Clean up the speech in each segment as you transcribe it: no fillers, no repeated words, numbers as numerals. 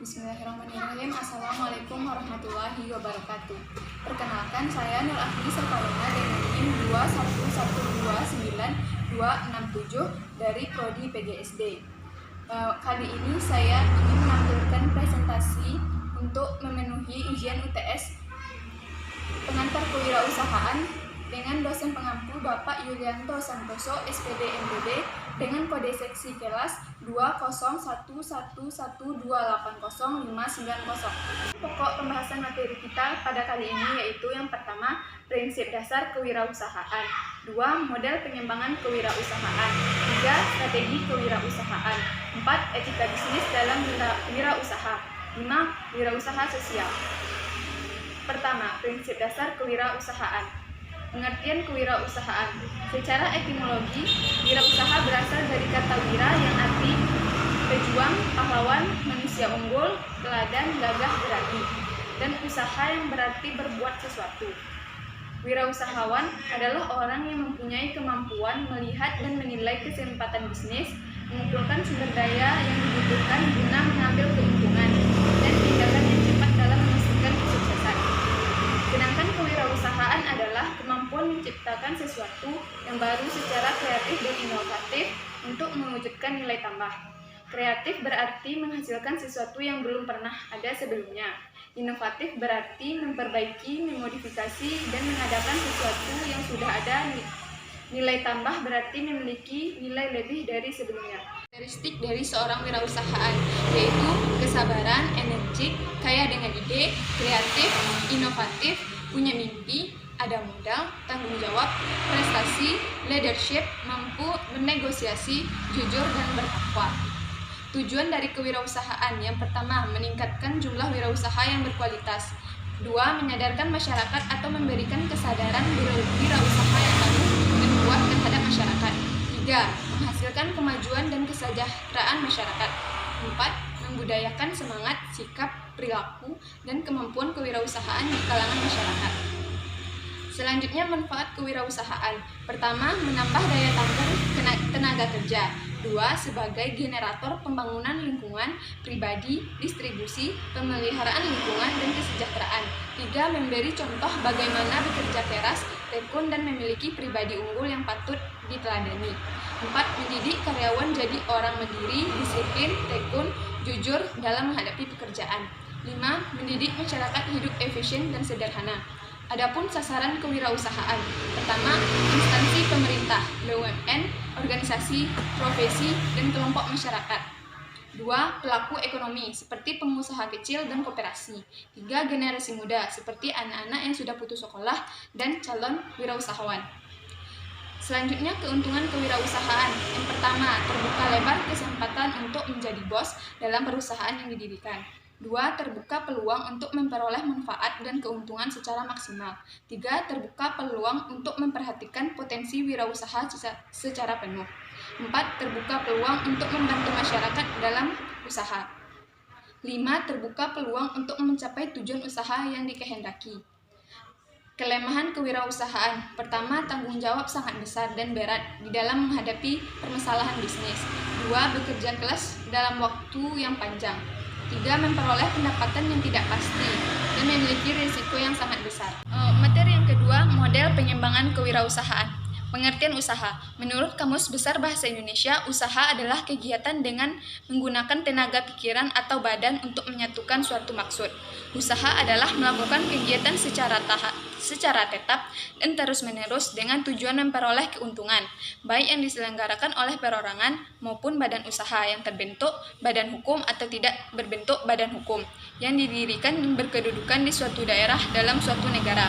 Bismillahirrahmanirrahim. Assalamualaikum warahmatullahi wabarakatuh. Perkenalkan, saya Nur Afri Serpalona dengan NIM 211299267 dari Prodi PGSD. Kali ini saya ingin menampilkan presentasi untuk memenuhi ujian UTS pengantar kewirausahaan dengan dosen pengampu Bapak Yulianto Santoso, SPD MPD, dengan kode seksi kelas 20111280590. Pokok pembahasan materi kita pada kali ini yaitu yang pertama, prinsip dasar kewirausahaan, 2. Model pengembangan kewirausahaan, 3. Strategi kewirausahaan, 4. Etika bisnis dalam wirausaha, 5. Wirausaha sosial. Pertama, prinsip dasar kewirausahaan. Pengertian kewirausahaan. Secara etimologi, wirausaha berasal dari kata wira yang arti pejuang, pahlawan, manusia unggul, teladan, gagah, berani, dan usaha yang berarti berbuat sesuatu. Wirausahawan adalah orang yang mempunyai kemampuan melihat dan menilai kesempatan bisnis, mengumpulkan sumber daya yang dibutuhkan guna mengambil keuntungan, dan tindakan yang cepat dalam memastikan kesuksesan. Sedangkan kewirausahaan adalah kemampuan menciptakan sesuatu yang baru secara kreatif dan inovatif untuk mewujudkan nilai tambah. Kreatif berarti menghasilkan sesuatu yang belum pernah ada sebelumnya. Inovatif berarti memperbaiki, memodifikasi, dan mengadakan sesuatu yang sudah ada. Nilai tambah berarti memiliki nilai lebih dari sebelumnya. Karakteristik dari seorang wirausahaan yaitu kesabaran, energik, kaya dengan ide, kreatif, inovatif, punya mimpi, ada modal, tanggung jawab, prestasi, leadership, mampu bernegosiasi, jujur, dan bertakwa. Tujuan dari kewirausahaan yang pertama, meningkatkan jumlah wirausaha yang berkualitas. 2. Menyadarkan masyarakat atau memberikan kesadaran wirausaha yang baru dan kuat terhadap masyarakat. 3. Menghasilkan kemajuan dan kesejahteraan masyarakat. 4. Membudayakan semangat, sikap, perilaku, dan kemampuan kewirausahaan di kalangan masyarakat. Selanjutnya, manfaat kewirausahaan. Pertama, menambah daya tampung tenaga kerja. 2. Sebagai generator pembangunan lingkungan, pribadi, distribusi, pemeliharaan lingkungan, dan kesejahteraan. 3. Memberi contoh bagaimana bekerja keras, tekun, dan memiliki pribadi unggul yang patut diteladani. 4. Mendidik karyawan jadi orang mandiri, disiplin, tekun, jujur dalam menghadapi pekerjaan. 5. Mendidik masyarakat hidup efisien dan sederhana. Adapun sasaran kewirausahaan. Pertama, instansi pemerintah, BUMN, organisasi, profesi, dan kelompok masyarakat. 2. Pelaku ekonomi, seperti pengusaha kecil dan koperasi. 3. Generasi muda, seperti anak-anak yang sudah putus sekolah dan calon wirausahawan. Selanjutnya, keuntungan kewirausahaan. Yang pertama, terbuka lebar kesempatan untuk menjadi bos dalam perusahaan yang didirikan. 2. Terbuka peluang untuk memperoleh manfaat dan keuntungan secara maksimal. 3. Terbuka peluang untuk memperhatikan potensi wirausaha secara penuh. 4. Terbuka peluang untuk membantu masyarakat dalam usaha. 5. Terbuka peluang untuk mencapai tujuan usaha yang dikehendaki. Kelemahan kewirausahaan. Pertama, tanggung jawab sangat besar dan berat di dalam menghadapi permasalahan bisnis. 2. Bekerja keras dalam waktu yang panjang. 3. Memperoleh pendapatan yang tidak pasti dan memiliki risiko yang sangat besar. Materi yang kedua, model pengembangan kewirausahaan. Pengertian usaha. Menurut Kamus Besar Bahasa Indonesia, usaha adalah kegiatan dengan menggunakan tenaga pikiran atau badan untuk menyatukan suatu maksud. Usaha adalah melakukan kegiatan secara tetap dan terus-menerus dengan tujuan memperoleh keuntungan, baik yang diselenggarakan oleh perorangan maupun badan usaha yang terbentuk badan hukum atau tidak berbentuk badan hukum, yang didirikan dan berkedudukan di suatu daerah dalam suatu negara.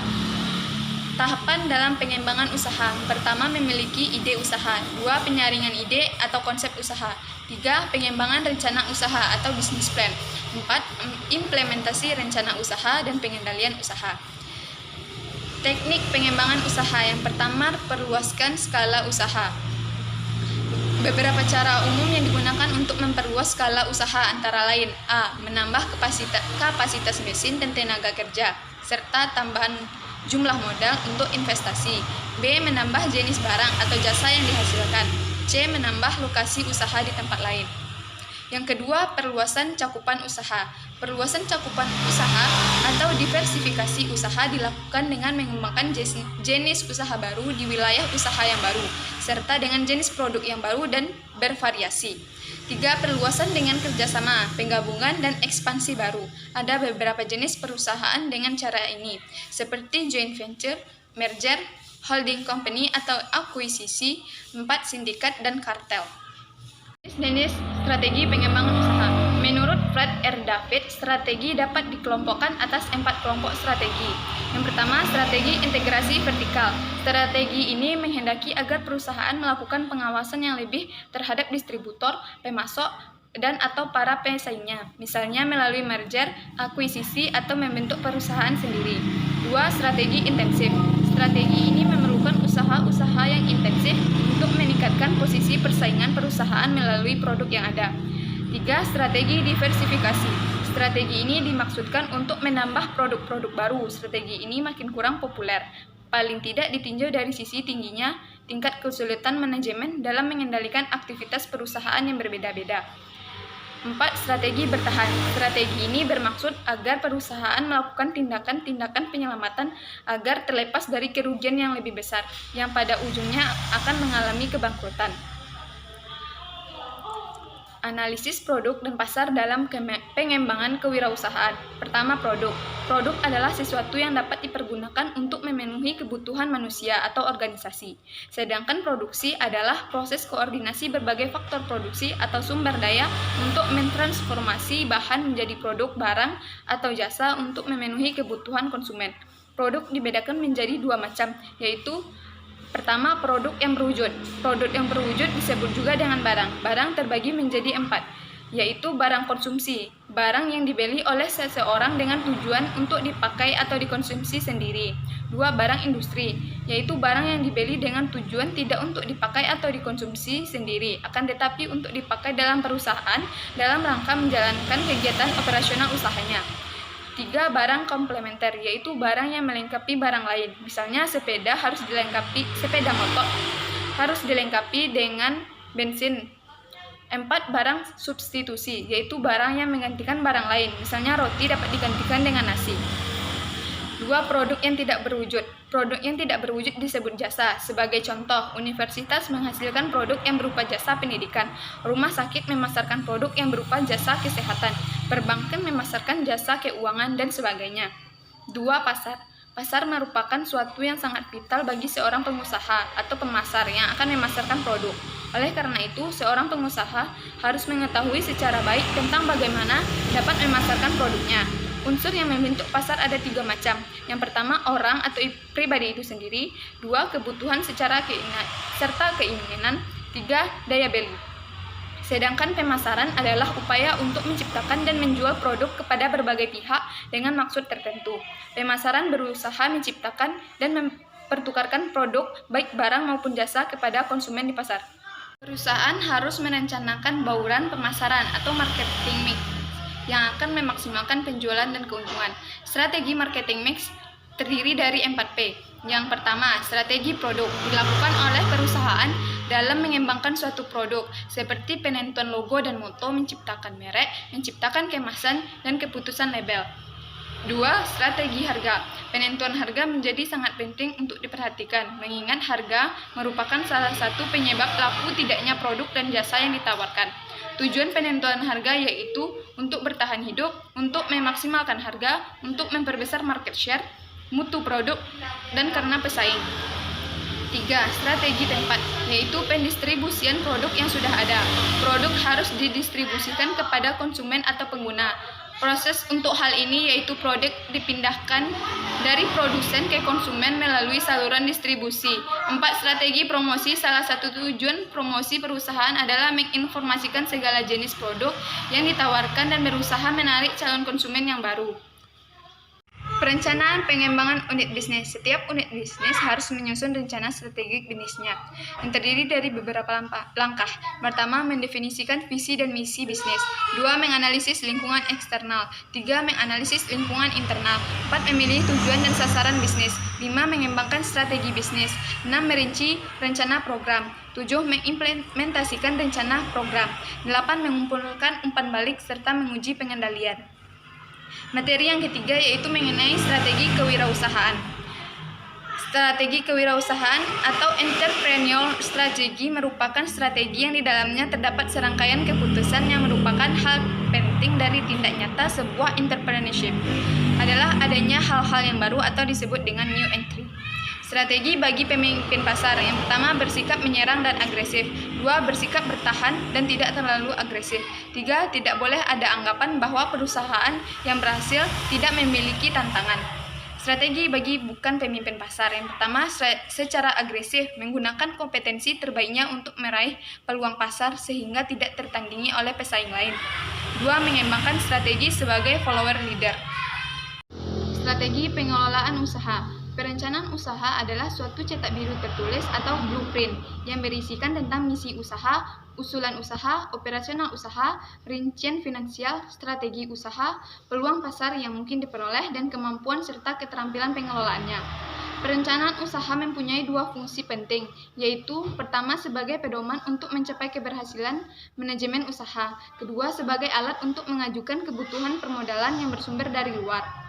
Tahapan dalam pengembangan usaha. Pertama, memiliki ide usaha. 2. Penyaringan ide atau konsep usaha. 3. Pengembangan rencana usaha atau business plan. 4. Implementasi rencana usaha dan pengendalian usaha. Teknik pengembangan usaha. Yang pertama, perluaskan skala usaha. Beberapa cara umum yang digunakan untuk memperluas skala usaha antara lain: A. Menambah kapasitas mesin dan tenaga kerja, serta tambahan jumlah modal untuk investasi. B. Menambah jenis barang atau jasa yang dihasilkan. C. Menambah lokasi usaha di tempat lain. Yang kedua, perluasan cakupan usaha. Perluasan cakupan usaha atau diversifikasi usaha dilakukan dengan mengembangkan jenis usaha baru di wilayah usaha yang baru, serta dengan jenis produk yang baru dan bervariasi. 3. Perluasan dengan kerjasama, penggabungan, dan ekspansi baru. Ada beberapa jenis perusahaan dengan cara ini, seperti joint venture, merger, holding company atau akuisisi, 4. Sindikat, dan kartel. Jenis strategi pengembangan usaha. Menurut Fred R. David, strategi dapat dikelompokkan atas 4 kelompok strategi. Yang pertama, strategi integrasi vertikal. Strategi ini menghendaki agar perusahaan melakukan pengawasan yang lebih terhadap distributor, pemasok, dan atau para pesaingnya, misalnya melalui merger, akuisisi, atau membentuk perusahaan sendiri. 2. Strategi intensif. Strategi ini memerlukan usaha-usaha yang intensif untuk meningkatkan posisi persaingan perusahaan melalui produk yang ada. 3. Strategi diversifikasi. Strategi ini dimaksudkan untuk menambah produk-produk baru. Strategi ini makin kurang populer, paling tidak ditinjau dari sisi tingginya tingkat kesulitan manajemen dalam mengendalikan aktivitas perusahaan yang berbeda-beda. 4. Strategi bertahan. Strategi ini bermaksud agar perusahaan melakukan tindakan-tindakan penyelamatan agar terlepas dari kerugian yang lebih besar, yang pada ujungnya akan mengalami kebangkrutan. Analisis produk dan pasar dalam pengembangan kewirausahaan. Pertama, produk. Produk adalah sesuatu yang dapat dipergunakan untuk memenuhi kebutuhan manusia atau organisasi. Sedangkan produksi adalah proses koordinasi berbagai faktor produksi atau sumber daya untuk mentransformasi bahan menjadi produk, barang, atau jasa untuk memenuhi kebutuhan konsumen. Produk dibedakan menjadi 2 macam, yaitu pertama, produk yang berwujud. Produk yang berwujud disebut juga dengan barang. Barang terbagi menjadi 4, yaitu barang konsumsi, barang yang dibeli oleh seseorang dengan tujuan untuk dipakai atau dikonsumsi sendiri. 2. Barang industri, yaitu barang yang dibeli dengan tujuan tidak untuk dipakai atau dikonsumsi sendiri, akan tetapi untuk dipakai dalam perusahaan dalam rangka menjalankan kegiatan operasional usahanya. 3. Barang komplementer, yaitu barang yang melengkapi barang lain. Misalnya sepeda motor harus dilengkapi dengan bensin. 4. Barang substitusi, yaitu barang yang menggantikan barang lain. Misalnya roti dapat digantikan dengan nasi. 2. Produk yang tidak berwujud. Produk yang tidak berwujud disebut jasa. Sebagai contoh, universitas menghasilkan produk yang berupa jasa pendidikan. Rumah sakit memasarkan produk yang berupa jasa kesehatan. Perbankan memasarkan jasa keuangan, dan sebagainya. 2. Pasar. Pasar merupakan suatu yang sangat vital bagi seorang pengusaha atau pemasar yang akan memasarkan produk. Oleh karena itu, seorang pengusaha harus mengetahui secara baik tentang bagaimana dapat memasarkan produknya. Unsur yang membentuk pasar ada 3 macam. Yang pertama, orang atau pribadi itu sendiri. 2. Kebutuhan serta keinginan. 3. Daya beli. Sedangkan pemasaran adalah upaya untuk menciptakan dan menjual produk kepada berbagai pihak dengan maksud tertentu. Pemasaran berusaha menciptakan dan mempertukarkan produk, baik barang maupun jasa, kepada konsumen di pasar. Perusahaan harus merencanakan bauran pemasaran atau marketing mix yang akan memaksimalkan penjualan dan keuntungan. Strategi marketing mix terdiri dari 4P. Yang pertama, strategi produk dilakukan oleh perusahaan dalam mengembangkan suatu produk, seperti penentuan logo dan moto, menciptakan merek, menciptakan kemasan, dan keputusan label. 2. Strategi harga. Penentuan harga menjadi sangat penting untuk diperhatikan, mengingat harga merupakan salah satu penyebab laku tidaknya produk dan jasa yang ditawarkan. Tujuan penentuan harga yaitu untuk bertahan hidup, untuk memaksimalkan harga, untuk memperbesar market share, mutu produk, dan karena pesaing. 3. Strategi tempat, yaitu pendistribusian produk yang sudah ada. Produk harus didistribusikan kepada konsumen atau pengguna. Proses untuk hal ini yaitu produk dipindahkan dari produsen ke konsumen melalui saluran distribusi. 4. Strategi promosi. Salah satu tujuan promosi perusahaan adalah menginformasikan segala jenis produk yang ditawarkan dan berusaha menarik calon konsumen yang baru. Perencanaan pengembangan unit bisnis. Setiap unit bisnis harus menyusun rencana strategik bisnisnya yang terdiri dari beberapa langkah. Pertama, mendefinisikan visi dan misi bisnis. 2. Menganalisis lingkungan eksternal. 3. Menganalisis lingkungan internal. 4. Memilih tujuan dan sasaran bisnis. 5. Mengembangkan strategi bisnis. 6. Merinci rencana program. 7. Mengimplementasikan rencana program. 8. Mengumpulkan umpan balik serta menguji pengendalian. Materi yang ketiga yaitu mengenai strategi kewirausahaan. Strategi kewirausahaan atau entrepreneurial strategy merupakan strategi yang di dalamnya terdapat serangkaian keputusan yang merupakan hal penting dari tindak nyata sebuah entrepreneurship. Adalah adanya hal-hal yang baru atau disebut dengan new entry. Strategi bagi pemimpin pasar. Yang pertama, bersikap menyerang dan agresif. 2. Bersikap bertahan dan tidak terlalu agresif. 3. Tidak boleh ada anggapan bahwa perusahaan yang berhasil tidak memiliki tantangan. Strategi bagi bukan pemimpin pasar. Yang pertama, secara agresif, menggunakan kompetensi terbaiknya untuk meraih peluang pasar sehingga tidak tertandingi oleh pesaing lain. 2. Mengembangkan strategi sebagai follower leader. Strategi pengelolaan usaha. Perencanaan usaha adalah suatu cetak biru tertulis atau blueprint yang berisikan tentang misi usaha, usulan usaha, operasional usaha, rincian finansial, strategi usaha, peluang pasar yang mungkin diperoleh, dan kemampuan serta keterampilan pengelolaannya. Perencanaan usaha mempunyai dua fungsi penting, yaitu pertama sebagai pedoman untuk mencapai keberhasilan manajemen usaha, kedua sebagai alat untuk mengajukan kebutuhan permodalan yang bersumber dari luar.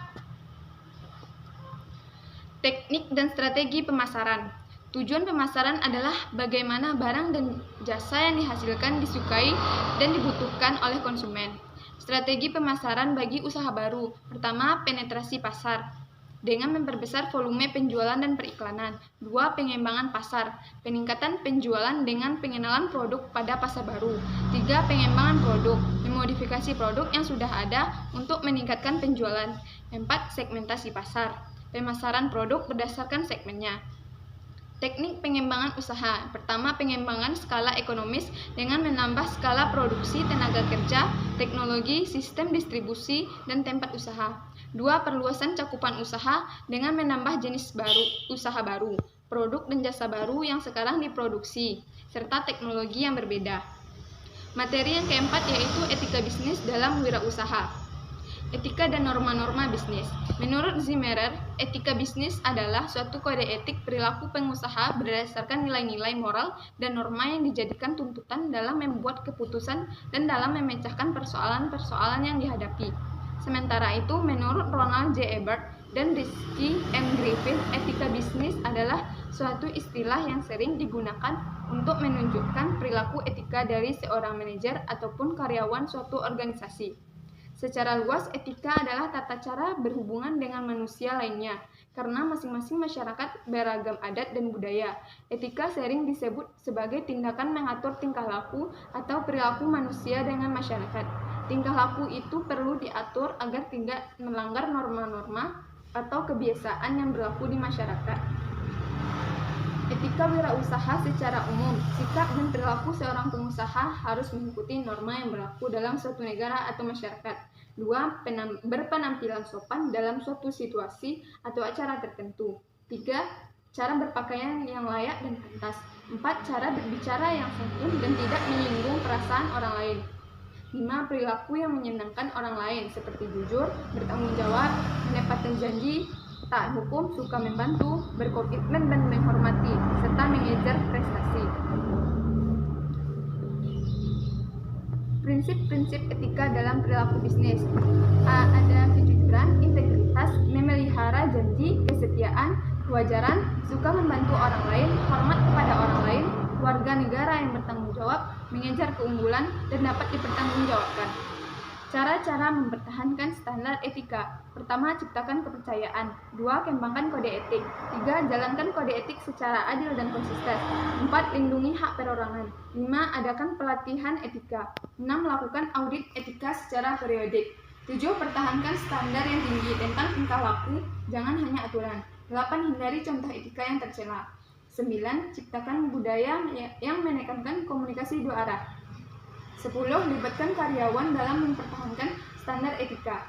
Teknik dan strategi pemasaran. Tujuan pemasaran adalah bagaimana barang dan jasa yang dihasilkan disukai dan dibutuhkan oleh konsumen. Strategi pemasaran bagi usaha baru. Pertama, penetrasi pasar dengan memperbesar volume penjualan dan periklanan. 2. Pengembangan pasar, peningkatan penjualan dengan pengenalan produk pada pasar baru. 3. Pengembangan produk, memodifikasi produk yang sudah ada untuk meningkatkan penjualan. 4. Segmentasi pasar, pemasaran produk berdasarkan segmennya. Teknik pengembangan usaha. Pertama, pengembangan skala ekonomis dengan menambah skala produksi, tenaga kerja, teknologi, sistem distribusi, dan tempat usaha. 2. Perluasan cakupan usaha dengan menambah jenis usaha baru, produk dan jasa baru yang sekarang diproduksi, serta teknologi yang berbeda. Materi yang keempat yaitu etika bisnis dalam wirausaha. Etika dan norma-norma bisnis. Menurut Zimmerer, etika bisnis adalah suatu kode etik perilaku pengusaha berdasarkan nilai-nilai moral dan norma yang dijadikan tuntutan dalam membuat keputusan dan dalam memecahkan persoalan-persoalan yang dihadapi. Sementara itu, menurut Ronald J. Ebert dan Rizky M. Griffith, etika bisnis adalah suatu istilah yang sering digunakan untuk menunjukkan perilaku etika dari seorang manajer ataupun karyawan suatu organisasi. Secara luas, etika adalah tata cara berhubungan dengan manusia lainnya, karena masing-masing masyarakat beragam adat dan budaya. Etika sering disebut sebagai tindakan mengatur tingkah laku atau perilaku manusia dengan masyarakat. Tingkah laku itu perlu diatur agar tidak melanggar norma-norma atau kebiasaan yang berlaku di masyarakat. Etika wirausaha secara umum, sikap dan perilaku seorang pengusaha harus mengikuti norma yang berlaku dalam suatu negara atau masyarakat. 2. Berpenampilan sopan dalam suatu situasi atau acara tertentu. 3. Cara berpakaian yang layak dan pantas. 4. Cara berbicara yang santun dan tidak menyinggung perasaan orang lain. 5. Perilaku yang menyenangkan orang lain seperti jujur, bertanggung jawab, menepati janji, taat hukum, suka membantu, berkomitmen dan menghormati, serta mengejar prestasi. Prinsip-prinsip etika dalam perilaku bisnis. Ada kejujuran, integritas, memelihara janji, kesetiaan, kewajaran, suka membantu orang lain, hormat kepada orang lain, warga negara yang bertanggung jawab, mengejar keunggulan, dan dapat dipertanggungjawabkan. Cara-cara mempertahankan standar etika. Pertama, ciptakan kepercayaan. 2. Kembangkan kode etik. 3. Jalankan kode etik secara adil dan konsisten. 4. Lindungi hak perorangan. 5. Adakan pelatihan etika. 6. Lakukan audit etika secara periodik. 7. Pertahankan standar yang tinggi tentang tingkah laku, jangan hanya aturan. 8. Hindari contoh etika yang tercela. 9. Ciptakan budaya yang menekankan komunikasi dua arah. 10. Libatkan karyawan dalam mempertahankan standar etika.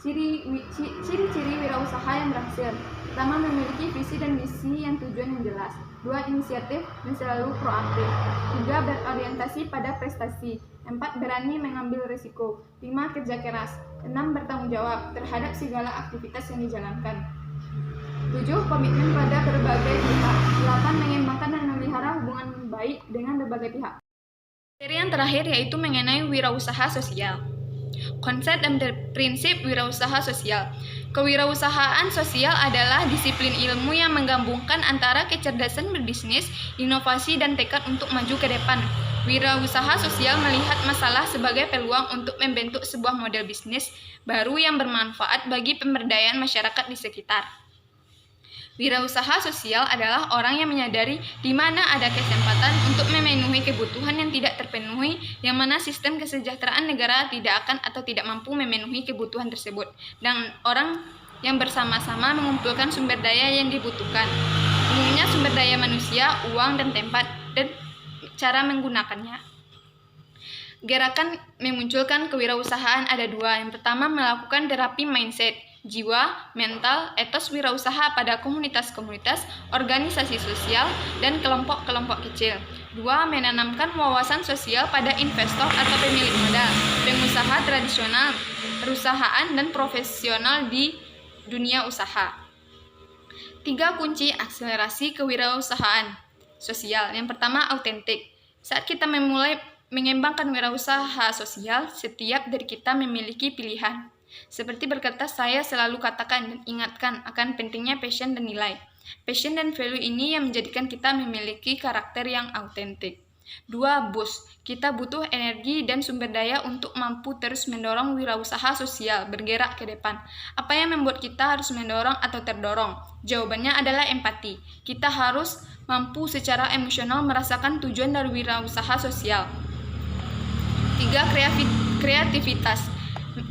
Ciri-ciri wirausaha yang berhasil. Pertama, memiliki visi dan misi yang tujuan yang jelas. 2. Inisiatif dan selalu proaktif. 3. Berorientasi pada prestasi. 4. Berani mengambil risiko. 5. Kerja keras. 6. Bertanggung jawab terhadap segala aktivitas yang dijalankan. 7. Komitmen pada berbagai pihak. 8. Mengembangkan dan memelihara hubungan baik dengan berbagai pihak. Materi yang terakhir yaitu mengenai wirausaha sosial. Konsep dan prinsip wirausaha sosial. Kewirausahaan sosial adalah disiplin ilmu yang menggabungkan antara kecerdasan berbisnis, inovasi, dan tekad untuk maju ke depan. Wirausaha sosial melihat masalah sebagai peluang untuk membentuk sebuah model bisnis baru yang bermanfaat bagi pemberdayaan masyarakat di sekitar. Wirausaha sosial adalah orang yang menyadari di mana ada kesempatan untuk memenuhi kebutuhan yang tidak terpenuhi, yang mana sistem kesejahteraan negara tidak akan atau tidak mampu memenuhi kebutuhan tersebut, dan orang yang bersama-sama mengumpulkan sumber daya yang dibutuhkan, umumnya sumber daya manusia, uang, dan tempat, dan cara menggunakannya. Gerakan memunculkan kewirausahaan ada 2. Yang pertama, melakukan terapi mindset, jiwa, mental, etos wirausaha pada komunitas-komunitas, organisasi sosial, dan kelompok-kelompok kecil. 2. Menanamkan wawasan sosial pada investor atau pemilik modal, pengusaha tradisional, perusahaan, dan profesional di dunia usaha. 3. Kunci akselerasi kewirausahaan sosial. Yang pertama, autentik. Saat kita memulai mengembangkan wirausaha sosial, setiap dari kita memiliki pilihan. Seperti berkata, saya selalu katakan dan ingatkan akan pentingnya passion dan nilai. Passion dan value ini yang menjadikan kita memiliki karakter yang autentik. 2. Boost. Kita butuh energi dan sumber daya untuk mampu terus mendorong wirausaha sosial bergerak ke depan. Apa yang membuat kita harus mendorong atau terdorong? Jawabannya adalah empati. Kita harus mampu secara emosional merasakan tujuan dari wirausaha sosial. 3. Kreativitas.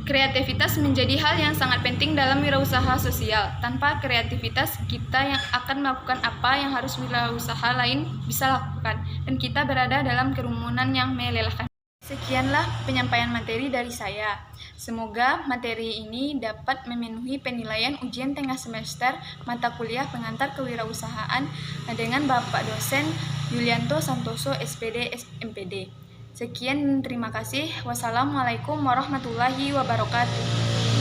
Kreativitas menjadi hal yang sangat penting dalam wirausaha sosial. Tanpa kreativitas, kita yang akan melakukan apa yang harus wirausaha lain bisa lakukan, dan kita berada dalam kerumunan yang melelahkan. Sekianlah penyampaian materi dari saya. Semoga materi ini dapat memenuhi penilaian ujian tengah semester mata kuliah pengantar kewirausahaan dengan Bapak Dosen Yulianto Santoso, SPD, MPD. Sekian dan terima kasih. Wassalamualaikum warahmatullahi wabarakatuh.